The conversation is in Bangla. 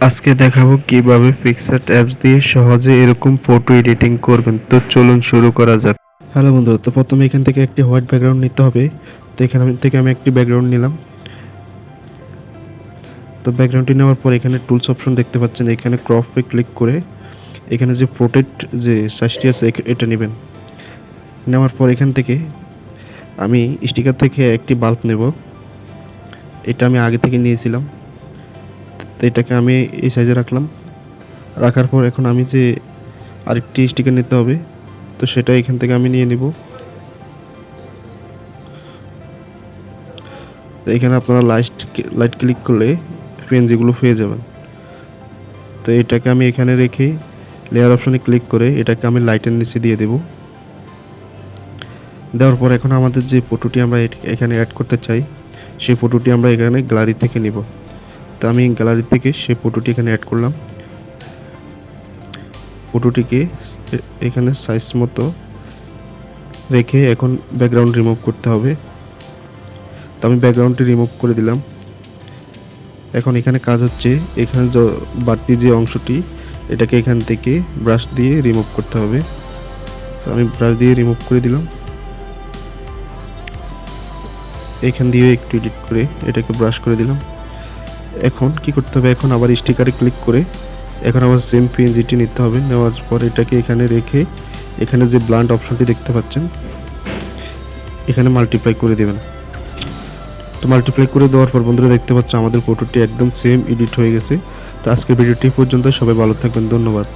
আজকে দেখাবো কিভাবে পিক্সার্ট অ্যাপস দিয়ে সহজে এরকম ফটো এডিটিং করবেন। তো চলুন শুরু করা যাক। হ্যালো বন্ধুরা, তো প্রথমে এখান থেকে একটি হোয়াইট ব্যাকগ্রাউন্ড নিতে হবে। তো এখান থেকে আমি একটি ব্যাকগ্রাউন্ড নিলাম। তো ব্যাকগ্রাউন্ডটি নেওয়ার পর এখানে টুলস অপশন দেখতে পাচ্ছেন, এখানে ক্রপে ক্লিক করে এখানে যে প্রোটেক্ট যে সাইজটি আছে এটা নেবেন। নেওয়ার পর এখান থেকে আমি স্টিকার থেকে একটি বাল্ব নেব। এটা আমি আগে থেকে নিয়েছিলাম, তো এটাকে আমি এই সাইজে রাখলাম। রাখার পর এখন আমি যে আরেকটি স্টিকার নিতে হবে, তো সেটা এখান থেকে আমি নিয়ে নিব। তো এখানে আপনারা লাইট ক্লিক করলে পেনজিগুলো পেয়ে যাবেন। তো এটাকে আমি এখানে রেখে লেয়ার অপশনে ক্লিক করে এটাকে আমি লাইটের নিচে দিয়ে দেব। দেওয়ার পর এখন আমাদের যে ফটোটি আমরা এখানে অ্যাড করতে চাই, সেই ফটোটি আমরা এখানে গ্যালারি থেকে নিব। তো আমি গ্যালারি থেকে সেই ফটোটি এখানে অ্যাড করলাম। ফটোটিকে এখানে সাইজ মতো রেখে এখন ব্যাকগ্রাউন্ড রিমুভ করতে হবে। তো আমি ব্যাকগ্রাউন্ডটি রিমুভ করে দিলাম। এখন এখানে কাজ হচ্ছে, এখানে বাড়তি যে অংশটি এটাকে এখান থেকে ব্রাশ দিয়ে রিমুভ করতে হবে। তো আমি ব্রাশ দিয়ে রিমুভ করে দিলাম। এখান দিয়ে একটু এডিট করে এটাকে ব্রাশ করে দিলাম। এখন কি করতে হবে, এখন আবার স্টিকারে ক্লিক করে এখন আবার সেম পিএনজিটি নিতে হবে। নেওয়ার পর এটাকে এখানে রেখে এখানে যে ব্লান্ড অপশনটি দেখতে পাচ্ছেন, এখানে মাল্টিপ্লাই করে দেবেন। তো মাল্টিপ্লাই করে দেওয়ার পর বন্ধুরা দেখতে পাচ্ছ আমাদের ফটোটি একদম সেম এডিট হয়ে গেছে। তো আজকের ভিডিওটি পর্যন্ত, সবাই ভালো থাকবেন, ধন্যবাদ।